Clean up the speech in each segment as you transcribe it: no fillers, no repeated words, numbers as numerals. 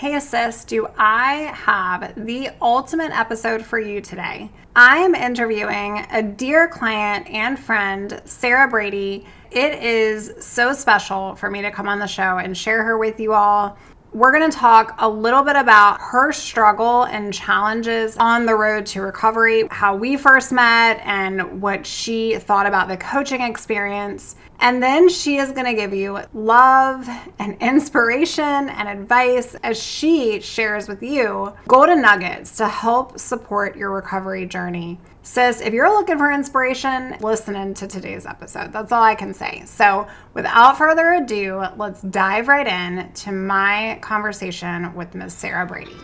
Hey sis, do I have the ultimate episode for you today? I am interviewing a dear client and friend, Sarah Brady. It is so special for me to come on the show and share her with you all. We're going to talk a little bit about her struggle and challenges on the road to recovery, how we first met, and what she thought about the coaching experience. And then she is going to give you love and inspiration and advice as she shares with you golden nuggets to help support your recovery journey. Sis, if you're looking for inspiration, listen into today's episode. That's all I can say. So without further ado, let's dive right in to my conversation with Ms. Sarah Brady.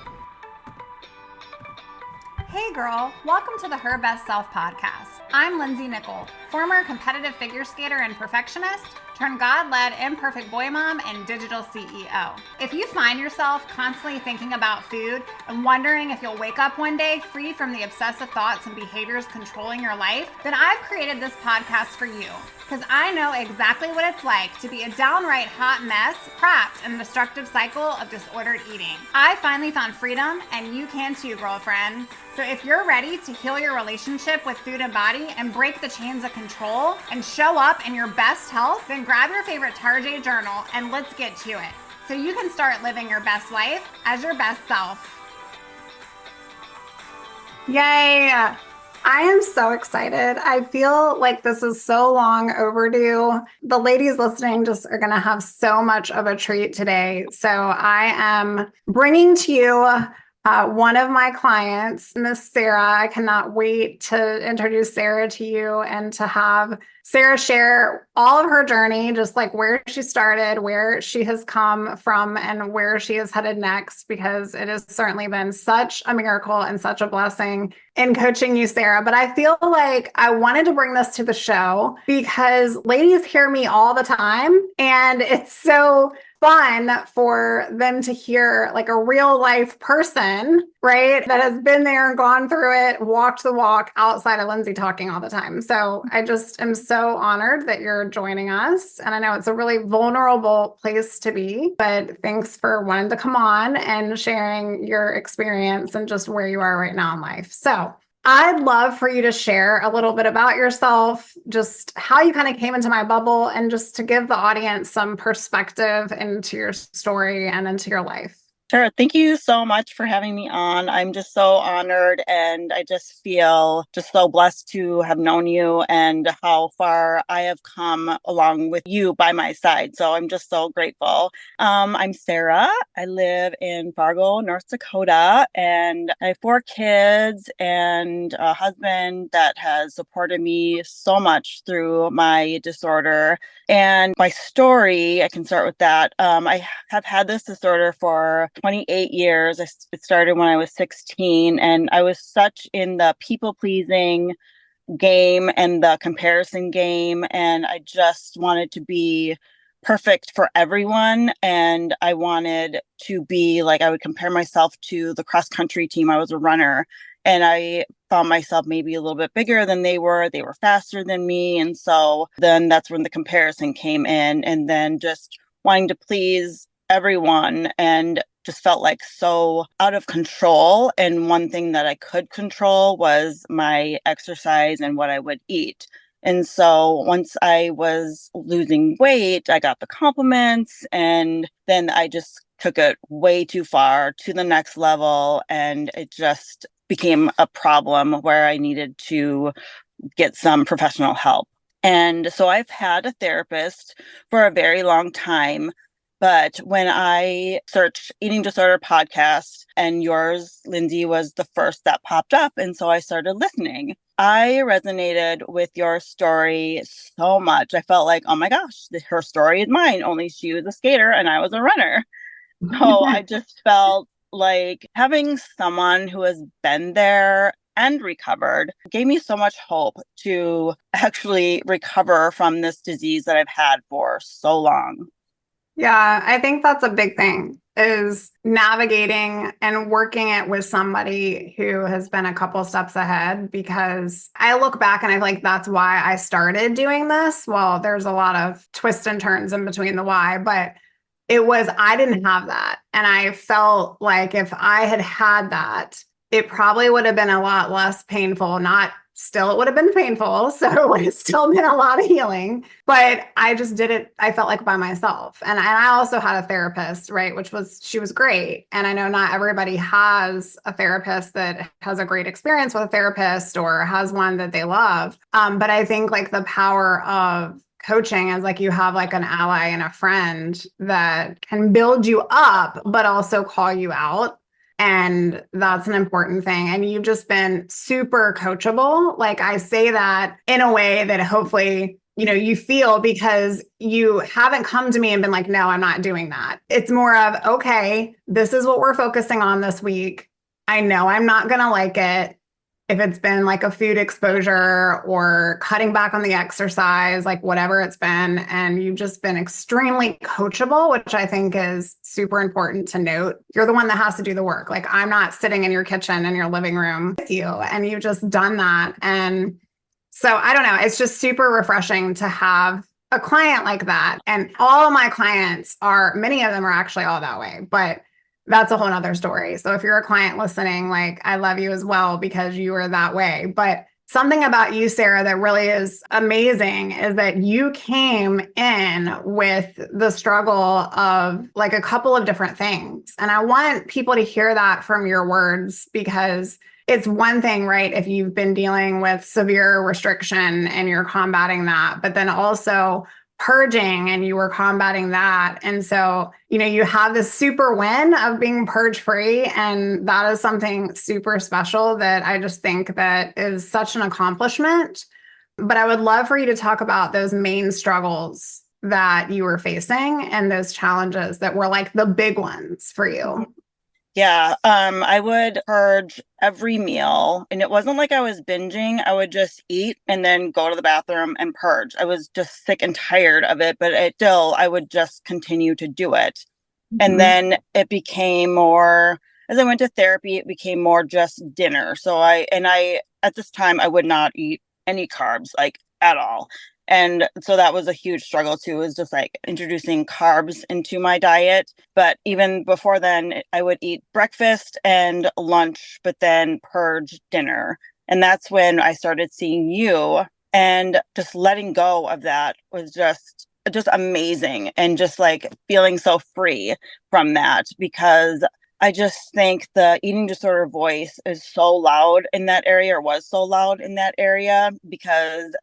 Hey girl, welcome to the Her Best Self podcast. I'm Lindsay Nickel, former competitive figure skater and perfectionist, turned God-led imperfect boy mom and digital CEO. If you find yourself constantly thinking about food and wondering if you'll wake up one day free from the obsessive thoughts and behaviors controlling your life, then I've created this podcast for you because I know exactly what it's like to be a downright hot mess trapped in a destructive cycle of disordered eating. I finally found freedom, and you can too, girlfriend. So if you're ready to heal your relationship with food and body and break the chains of control and show up in your best health, then grab your favorite Tarjay journal and let's get to it so you can start living your best life as your best self. Yay! I am so excited. I feel like this is so long overdue. The ladies listening just are going to have so much of a treat today. So I am bringing to you one of my clients, Miss Sarah. I cannot wait to introduce Sarah to you and to have Sarah share all of her journey, just like where she started, where she has come from, and where she is headed next, because it has certainly been such a miracle and such a blessing in coaching you, Sarah. But I feel like I wanted to bring this to the show because ladies hear me all the time, and it's so fun for them to hear like a real life person, right, that has been there and gone through it, walked the walk outside of Lindsay talking all the time. So I just am so honored that you're joining us. And I know it's a really vulnerable place to be, but thanks for wanting to come on and sharing your experience and just where you are right now in life. So I'd love for you to share a little bit about yourself, just how you kind of came into my bubble, and just to give the audience some perspective into your story and into your life. Sure. Thank you so much for having me on. I'm just so honored, and I just feel just so blessed to have known you and how far I have come along with you by my side. So I'm just so grateful. I'm Sarah. I live in Fargo, North Dakota, and I have 4 kids and a husband that has supported me so much through my disorder. And my story, I can start with that. I have had this disorder for 28 years. It started when I was 16, and I was such in the people-pleasing game and the comparison game, and I just wanted to be perfect for everyone. And I wanted to be like, I would compare myself to the cross-country team. I was a runner, and I found myself maybe a little bit bigger than they were. They were faster than me. And so then that's when the comparison came in, and then just wanting to please everyone, and just felt like so out of control. And one thing that I could control was my exercise and what I would eat. And so once I was losing weight, I got the compliments, and then I just took it way too far to the next level. And it just became a problem where I needed to get some professional help. And so I've had a therapist for a very long time. But when I searched eating disorder podcast, and yours, Lindsay, was the first that popped up. And so I started listening. I resonated with your story so much. I felt like, oh my gosh, her story is mine. Only she was a skater and I was a runner. So I just felt like having someone who has been there and recovered gave me so much hope to actually recover from this disease that I've had for so long. Yeah, I think that's a big thing, is navigating and working it with somebody who has been a couple steps ahead, because I look back and I like that's why I started doing this. Well, there's a lot of twists and turns in between the why, but I didn't have that. And I felt like if I had had that, it probably would have been a lot less painful. Not still, it would have been painful. So it would have still been a lot of healing. But I just did it, I felt like by myself. And I also had a therapist, right? She was great. And I know not everybody has a therapist that has a great experience with a therapist or has one that they love. But I think like the power of coaching is like you have like an ally and a friend that can build you up, but also call you out. And that's an important thing. And you've just been super coachable. Like I say that in a way that hopefully, you feel because you haven't come to me and been like, no, I'm not doing that. It's more of, okay, this is what we're focusing on this week. I know I'm not going to like it if it's been like a food exposure or cutting back on the exercise, like whatever it's been. And you've just been extremely coachable, which I think is super important to note. You're the one that has to do the work. Like I'm not sitting in your kitchen in your living room with you, and you've just done that. And so I don't know, it's just super refreshing to have a client like that. And all of my clients many of them are actually all that way, but that's a whole nother story. So if you're a client listening, like I love you as well because you are that way. But something about you, Sarah, that really is amazing is that you came in with the struggle of like a couple of different things. And I want people to hear that from your words because it's one thing, right? If you've been dealing with severe restriction and you're combating that, but then also purging and you were combating that. And so, you have this super win of being purge free. And that is something super special that I just think that is such an accomplishment. But I would love for you to talk about those main struggles that you were facing and those challenges that were like the big ones for you. Yeah, I would purge every meal, and it wasn't like I was binging. I would just eat and then go to the bathroom and purge. I was just sick and tired of it, but I would just continue to do it. And Mhm. then it became more, as I went to therapy, it became more just dinner. At this time, I would not eat any carbs, like at all. And so that was a huge struggle too, is just like introducing carbs into my diet. But even before then, I would eat breakfast and lunch, but then purge dinner. And that's when I started seeing you, and just letting go of that was just amazing, and just like feeling so free from that, because I just think the eating disorder voice is so loud in that area, or was so loud in that area, because,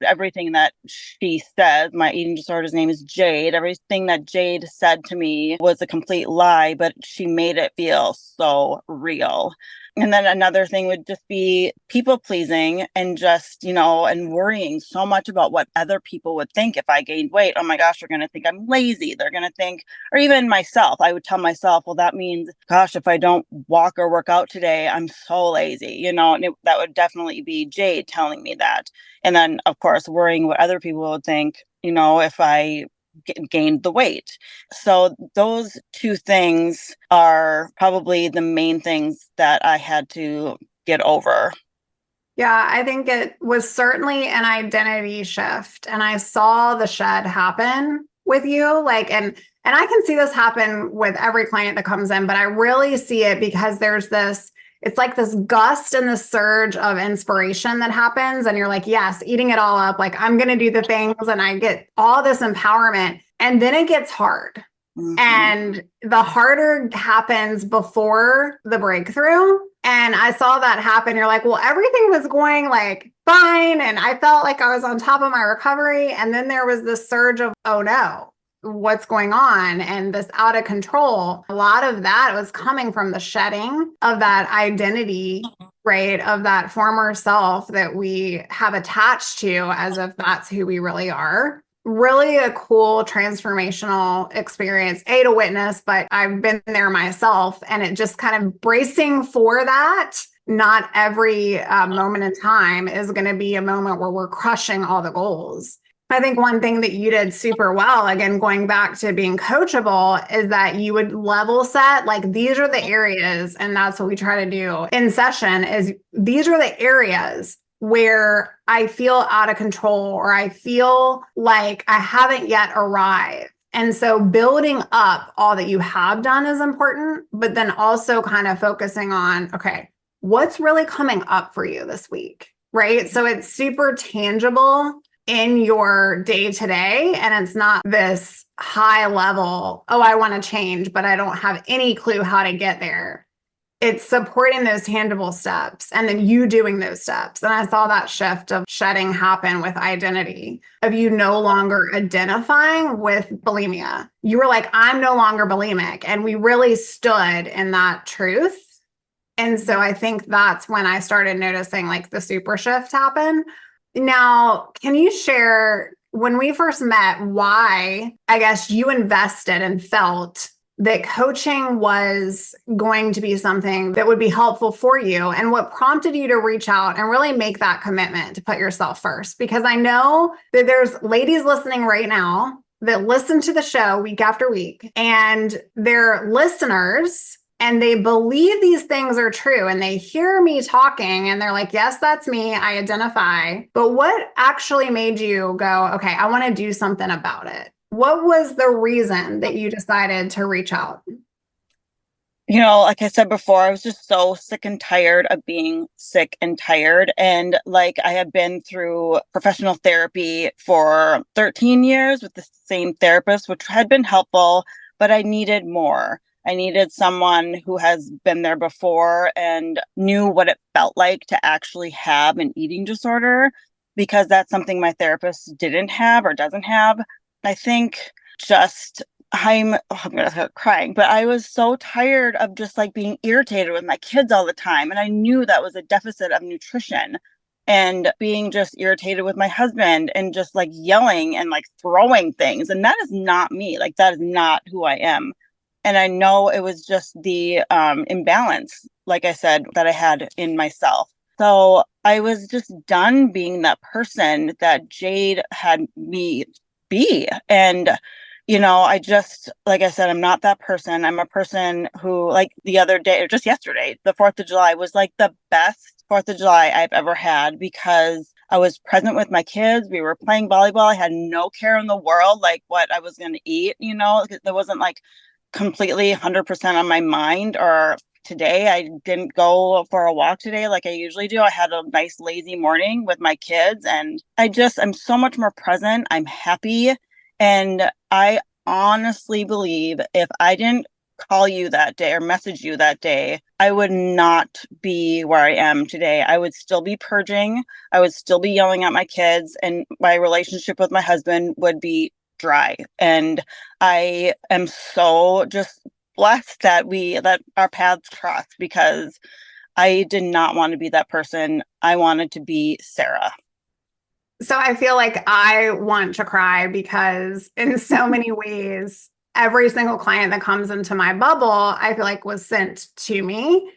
everything that she said, my eating disorder's name is Jade, everything that Jade said to me was a complete lie, but she made it feel so real. And then another thing would just be people pleasing, and just, and worrying so much about what other people would think if I gained weight. Oh my gosh, they're going to think I'm lazy. They're going to think, or even myself, I would tell myself, well, that means, gosh, if I don't walk or work out today, I'm so lazy, and that would definitely be Jade telling me that. And then, of course, worrying what other people would think, if I gained the weight. So those two things are probably the main things that I had to get over. Yeah, I think it was certainly an identity shift. And I saw the shed happen with you. And I can see this happen with every client that comes in, but I really see it because it's like this gust and this surge of inspiration that happens. And you're like, yes, eating it all up. Like I'm going to do the things and I get all this empowerment. And then it gets hard. Mm-hmm. And the harder happens before the breakthrough. And I saw that happen. You're like, well, everything was going like fine. And I felt like I was on top of my recovery. And then there was this surge of, oh no, what's going on? And this out of control. A lot of that was coming from the shedding of that identity, right? Of that former self that we have attached to as if that's who we really are. Really a cool transformational experience, to witness, but I've been there myself, and it just kind of bracing for that. Not every moment in time is going to be a moment where we're crushing all the goals. I think one thing that you did super well, again, going back to being coachable, is that you would level set, like these are the areas, and that's what we try to do in session, is these are the areas where I feel out of control or I feel like I haven't yet arrived. And so building up all that you have done is important, but then also kind of focusing on, okay, what's really coming up for you this week, right? So it's super tangible in your day to day. And it's not this high level, oh, I want to change, but I don't have any clue how to get there. It's supporting those tangible steps and then you doing those steps. And I saw that shift of shedding happen with identity, of you no longer identifying with bulimia. You were like, I'm no longer bulimic. And we really stood in that truth. And so I think that's when I started noticing like the super shift happen. Now, can you share when we first met why I guess you invested and felt that coaching was going to be something that would be helpful for you and what prompted you to reach out and really make that commitment to put yourself first? Because I know that there's ladies listening right now that listen to the show week after week and they're listeners and they believe these things are true and they hear me talking and they're like, yes, that's me. I identify. But what actually made you go, okay, I want to do something about it? What was the reason that you decided to reach out? Like I said before, I was just so sick and tired of being sick and tired. And like I had been through professional therapy for 13 years with the same therapist, which had been helpful, but I needed more. I needed someone who has been there before and knew what it felt like to actually have an eating disorder, because that's something my therapist didn't have or doesn't have. I think just I'm gonna start crying, but I was so tired of just like being irritated with my kids all the time. And I knew that was a deficit of nutrition and being just irritated with my husband and just like yelling and like throwing things. And that is not me. Like that is not who I am. And I know it was just the imbalance, like I said, that I had in myself. So I was just done being that person that Jade had me be. And, I just, like I said, I'm not that person. I'm a person who, like the other day, or just yesterday, the 4th of July was like the best 4th of July I've ever had because I was present with my kids. We were playing volleyball. I had no care in the world, like what I was going to eat, there wasn't like completely 100% on my mind. Or today I didn't go for a walk today like I usually do. I had a nice lazy morning with my kids and I'm so much more present. I'm happy. And I honestly believe if I didn't call you that day or message you that day, I would not be where I am today. I would still be purging. I would still be yelling at my kids, and my relationship with my husband would be dry. And I am so just blessed that our paths crossed, because I did not want to be that person. I wanted to be Sarah. So I feel like I want to cry because in so many ways, every single client that comes into my bubble, I feel like was sent to me.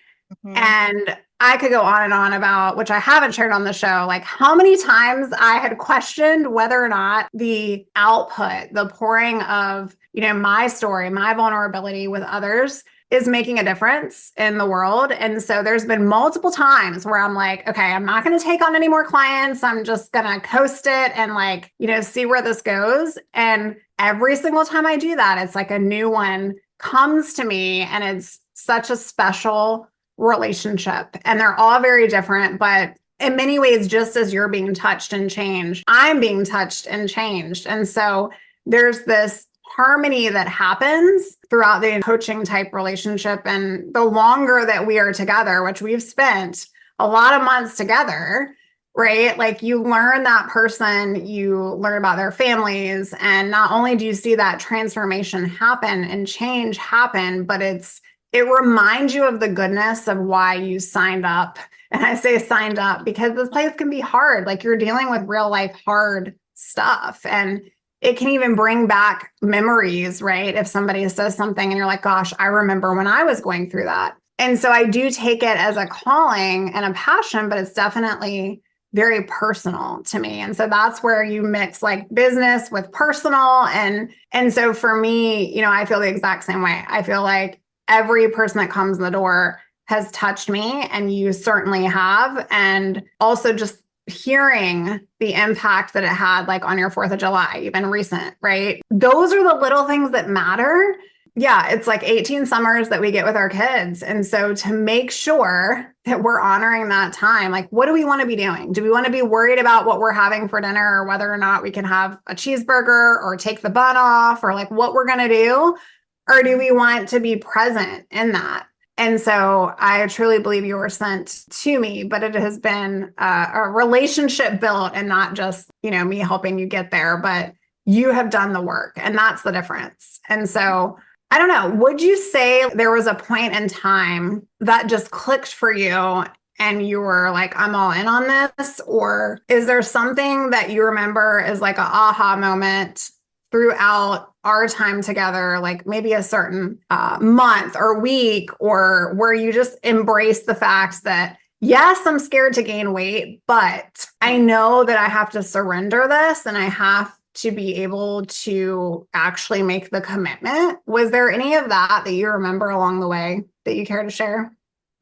Mm-hmm. And I could go on and on about, which I haven't shared on the show, like how many times I had questioned whether or not the output, the pouring of, my story, my vulnerability with others is making a difference in the world. And so there's been multiple times where I'm like, okay, I'm not going to take on any more clients. I'm just going to coast it and like, see where this goes. And every single time I do that, it's like a new one comes to me and it's such a special relationship. And they're all very different, but in many ways, just as you're being touched and changed, I'm being touched and changed. And so there's this harmony that happens throughout the coaching type relationship. And the longer that we are together, which we've spent a lot of months together, right? Like you learn that person, you learn about their families. And not only do you see that transformation happen and change happen, but it reminds you of the goodness of why you signed up. And I say signed up because this place can be hard. Like you're dealing with real life hard stuff. And it can even bring back memories, right? If somebody says something and you're like, gosh, I remember when I was going through that. And so I do take it as a calling and a passion, but it's definitely very personal to me. And so that's where you mix like business with personal. And so for me, I feel the exact same way. I feel like every person that comes in the door has touched me, and you certainly have. And also just hearing the impact that it had like on your 4th of July, even recent, right? Those are the little things that matter. Yeah, it's like 18 summers that we get with our kids. And so to make sure that we're honoring that time, like what do we want to be doing? Do we want to be worried about what we're having for dinner or whether or not we can have a cheeseburger or take the bun off or like what we're going to do? Or do we want to be present in that? And so I truly believe you were sent to me, but it has been a relationship built and not just, me helping you get there, but you have done the work and that's the difference. And so I don't know, would you say there was a point in time that just clicked for you and you were like, I'm all in on this? Or is there something that you remember as like an aha moment throughout our time together, like maybe a certain month or week, or where you just embrace the fact that, yes, I'm scared to gain weight, but I know that I have to surrender this and I have to be able to actually make the commitment? Was there any of that you remember along the way that you care to share?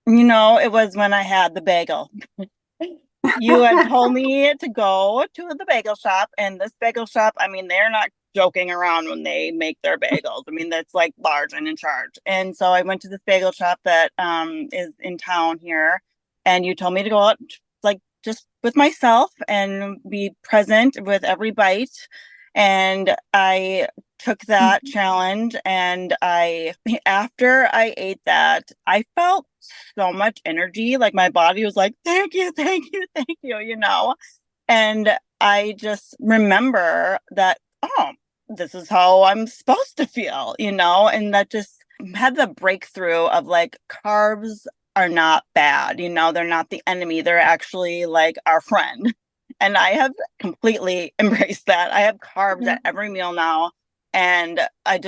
It was when I had the bagel. You had told me to go to the bagel shop, and this bagel shop, I mean, they're not joking around when they make their bagels. I mean, that's like large and in charge. And so I went to this bagel shop that is in town here, and you told me to go out like just with myself and be present with every bite. And I took that challenge, and after I ate that, I felt so much energy. Like my body was like, thank you, thank you, thank you. And I just remember that, oh, this is how I'm supposed to feel, and that just had the breakthrough of like carbs are not bad, they're not the enemy. They're actually like our friend. And I have completely embraced that. I have carbs at every meal now. And I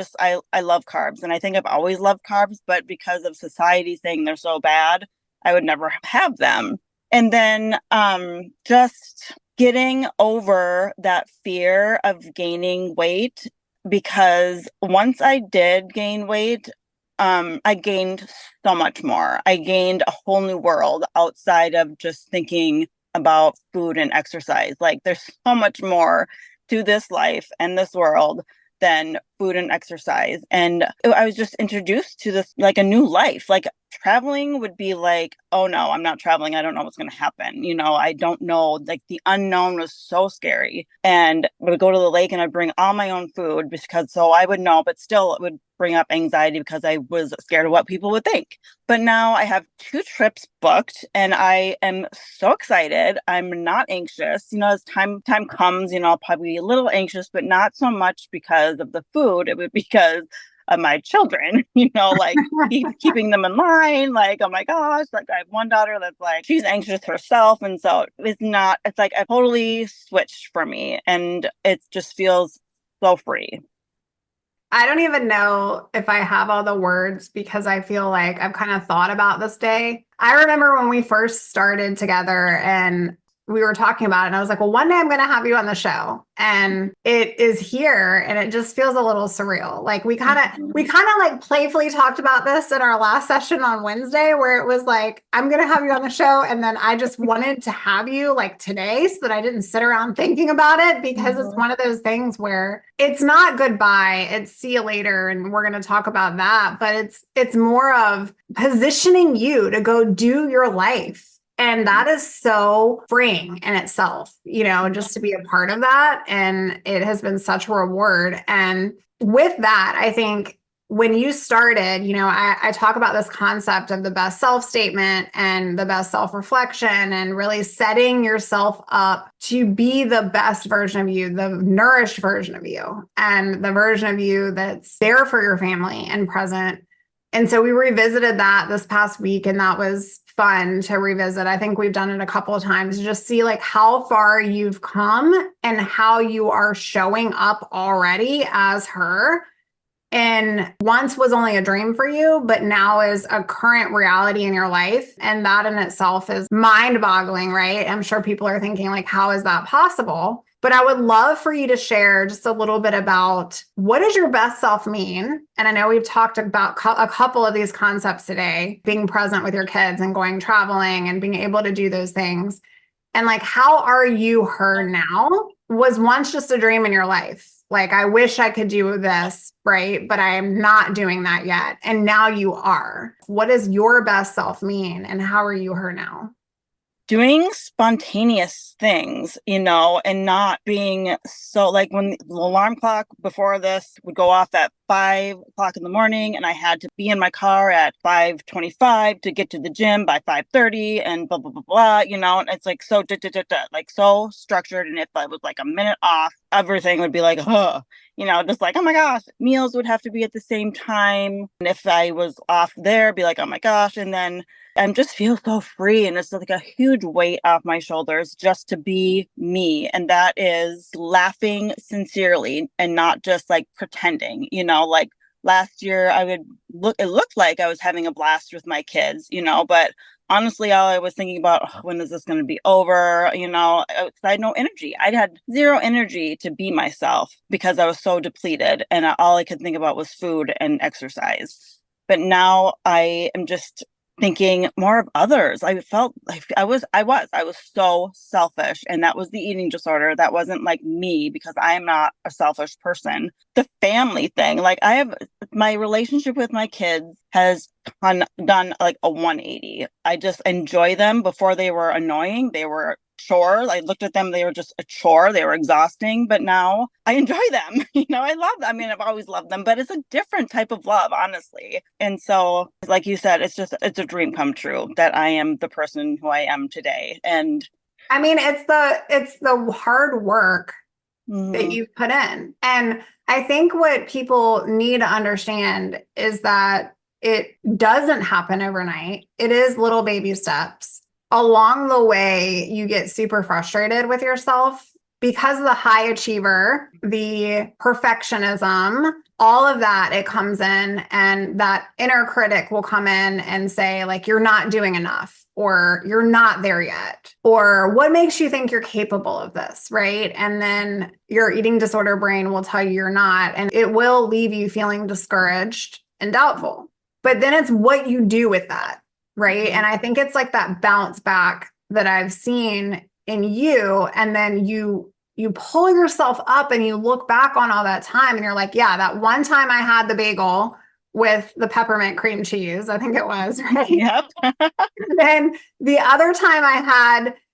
love carbs. And I think I've always loved carbs, but because of society saying they're so bad, I would never have them. And then just getting over that fear of gaining weight, because once I did gain weight, I gained so much more. I gained a whole new world outside of just thinking about food and exercise. Like there's so much more to this life and this world than food and exercise. And I was just introduced to this like a new life. Like traveling would be like, oh no, I'm not traveling. I don't know what's going to happen. I don't know. Like the unknown was so scary. And I would go to the lake and I'd bring all my own food because so I would know, but still it would bring up anxiety because I was scared of what people would think. But now I have 2 trips booked and I am so excited. I'm not anxious. As time comes, I'll probably be a little anxious, but not so much because of the food. It would be because of my children, like keeping them in line. Like, oh my gosh, like I have one daughter that's like, she's anxious herself. And so it's like I totally switched for me and it just feels so free. I don't even know if I have all the words because I feel like I've kind of thought about this day. I remember when we first started together and we were talking about it, and I was like, well, one day I'm going to have you on the show. And it is here, and it just feels a little surreal. Like we kind of like playfully talked about this in our last session on Wednesday, where it was like, I'm going to have you on the show. And then I just wanted to have you like today so that I didn't sit around thinking about it, because it's one of those things where it's not goodbye, it's see you later. And we're going to talk about that. But it's more of positioning you to go do your life. And that is so freeing in itself, just to be a part of that. And it has been such a reward. And with that, I think when you started, I talk about this concept of the best self statement and the best self reflection and really setting yourself up to be the best version of you, the nourished version of you, and the version of you that's there for your family and present. And so we revisited that this past week, and that was fun to revisit. I think we've done it a couple of times to just see like how far you've come and how you are showing up already as her. And once was only a dream for you, but now is a current reality in your life. And that in itself is mind boggling, right? I'm sure people are thinking like, how is that possible? But I would love for you to share just a little bit about what does your best self mean? And I know we've talked about a couple of these concepts today, being present with your kids and going traveling and being able to do those things. And like, how are you her now was once just a dream in your life. Like, I wish I could do this, right? But I am not doing that yet. And now you are. What does your best self mean? And how are you her now? Doing spontaneous things, and not being so like when the alarm clock before this would go off at 5 o'clock in the morning and I had to be in my car at 5:25 to get to the gym by 5:30 and blah blah blah blah, and it's like so like so structured. And if I was like a minute off, everything would be like, just like, oh my gosh, meals would have to be at the same time. And if I was off there, be like, oh my gosh. And then I just feel so free, and it's like a huge weight off my shoulders just to be me. And that is laughing sincerely and not just like pretending, like last year it looked like I was having a blast with my kids, but honestly, all I was thinking about, "Oh, when is this going to be over?" I had no energy. I had zero energy to be myself because I was so depleted, and all I could think about was food and exercise. But now I am just thinking more of others. I felt like I was so selfish, and that was the eating disorder. That wasn't like me, because I am not a selfish person. The family thing, like I have my relationship with my kids has done like a 180. I just enjoy them. Before they were annoying, they were chores. I looked at them, they were just a chore, they were exhausting, but now I enjoy them. I love them. I mean, I've always loved them, but it's a different type of love, honestly. And so, like you said, it's a dream come true that I am the person who I am today. And I mean, it's the hard work that mhm, you've put in. And I think what people need to understand is that it doesn't happen overnight. It is little baby steps. Along the way, you get super frustrated with yourself because of the high achiever, the perfectionism, all of that, it comes in, and that inner critic will come in and say, like, you're not doing enough, or you're not there yet, or what makes you think you're capable of this, right? And then your eating disorder brain will tell you you're not, and it will leave you feeling discouraged and doubtful. But then it's what you do with that, right? mhm, And I think it's like that bounce back that I've seen in you, and then you pull yourself up and you look back on all that time and you're like, yeah, that one time I had the bagel with the peppermint cream cheese, I think it was, right? yep. Then the other time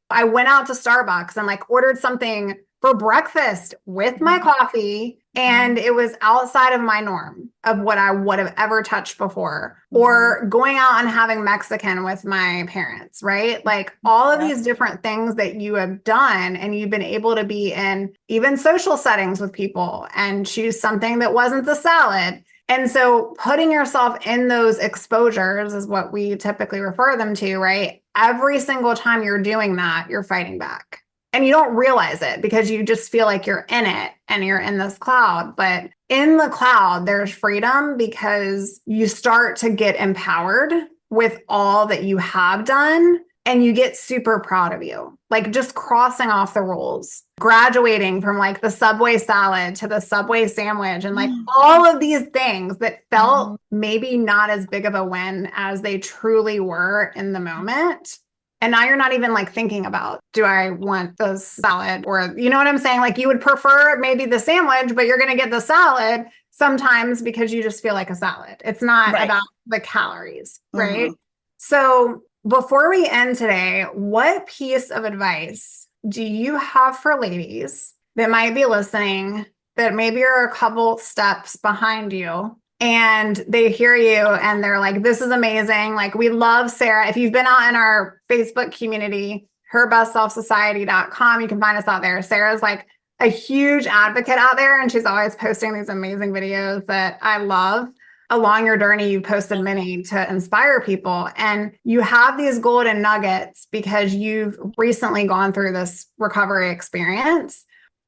I went out to Starbucks and like ordered something for breakfast with my coffee, and it was outside of my norm of what I would have ever touched before, Mhm, or going out and having Mexican with my parents, right? Like all of yep. these different things that you have done, and you've been able to be in even social settings with people and choose something that wasn't the salad. And so putting yourself in those exposures is what we typically refer them to, right? Every single time you're doing that, you're fighting back. And you don't realize it because you just feel like you're in it and you're in this cloud. But in the cloud, there's freedom because you start to get empowered with all that you have done, and you get super proud of you. Like just crossing off the rules, graduating from like the Subway salad to the Subway sandwich, and like all of these things that Mhm, felt maybe not as big of a win as they truly were in the moment. And now you're not even like thinking about, do I want the salad? Or, you know what I'm saying? Like you would prefer maybe the sandwich, but you're going to get the salad sometimes because you just feel like a salad. It's not right. about the calories, right? Mhm. So before we end today, what piece of advice do you have for ladies that might be listening that maybe are a couple steps behind you, and they hear you and they're like, this is amazing. Like, we love Sarah. If you've been out in our Facebook community, herbestselfsociety.com, you can find us out there. Sarah's like a huge advocate out there, and she's always posting these amazing videos that I love. Along your journey, you posted many to inspire people, and you have these golden nuggets because you've recently gone through this recovery experience.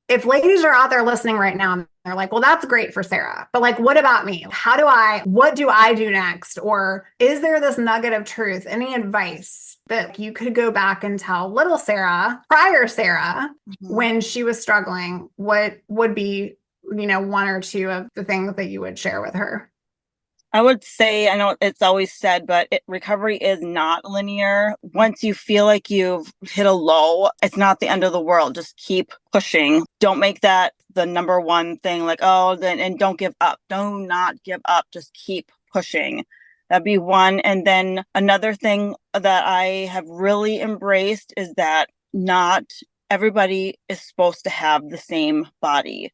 If ladies are out there listening right now, they're like, well, that's great for Sarah, but like, what about me? What do I do next? Or is there this nugget of truth? Any advice that you could go back and tell little Sarah, prior Sarah, Mhm. when she was struggling? What would be, one or two of the things that you would share with her? I would say, I know it's always said, but recovery is not linear. Once you feel like you've hit a low, it's not the end of the world. Just keep pushing. Don't make that the number one thing, like, oh, then, and don't give up. Do not give up. Just keep pushing. That'd be one. And then another thing that I have really embraced is that not everybody is supposed to have the same body.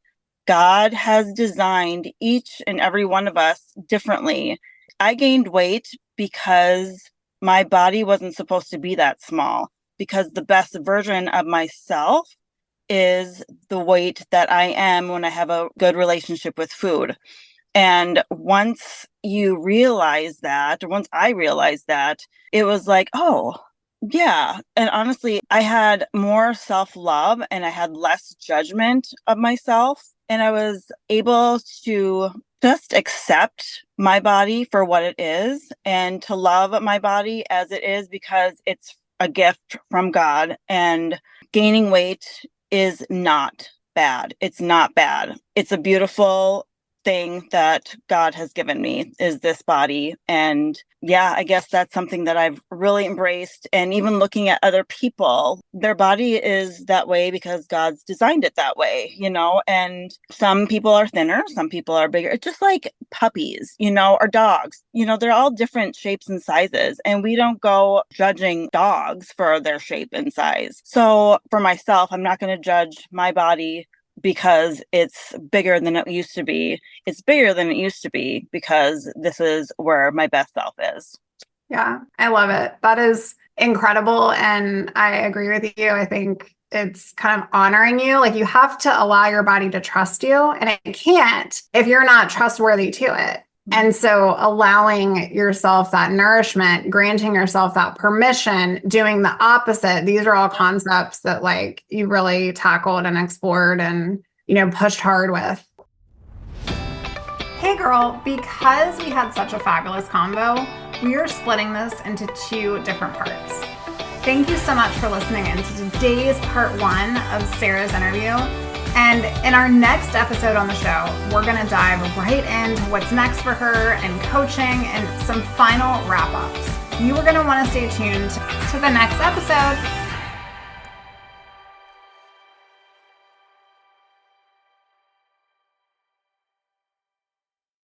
God has designed each and every one of us differently. I gained weight because my body wasn't supposed to be that small, because the best version of myself is the weight that I am when I have a good relationship with food. And once you realize that, or once I realized that, it was like, oh, yeah. And honestly, I had more self-love and I had less judgment of myself. And I was able to just accept my body for what it is and to love my body as it is, because it's a gift from God. And gaining weight is not bad. It's not bad. It's a beautiful thing that God has given me, is this body. And yeah, I guess that's something that I've really embraced. And even looking at other people, their body is that way because God's designed it that way, and some people are thinner, some people are bigger. It's just like puppies, or dogs, they're all different shapes and sizes, and we don't go judging dogs for their shape and size. So for myself, I'm not going to judge my body because it's bigger than it used to be. It's bigger than it used to be because this is where my best self is. Yeah, I love it. That is incredible. And I agree with you. I think it's kind of honoring you. Like, you have to allow your body to trust you, and it can't if you're not trustworthy to it. And so allowing yourself that nourishment, granting yourself that permission, doing the opposite. These are all concepts that like you really tackled and explored and, pushed hard with. Hey girl, because we had such a fabulous convo, we are splitting this into 2 different parts. Thank you so much for listening in to today's part 1 of Sarah's interview. And in our next episode on the show, we're going to dive right into what's next for her and coaching and some final wrap-ups. You are going to want to stay tuned to the next episode.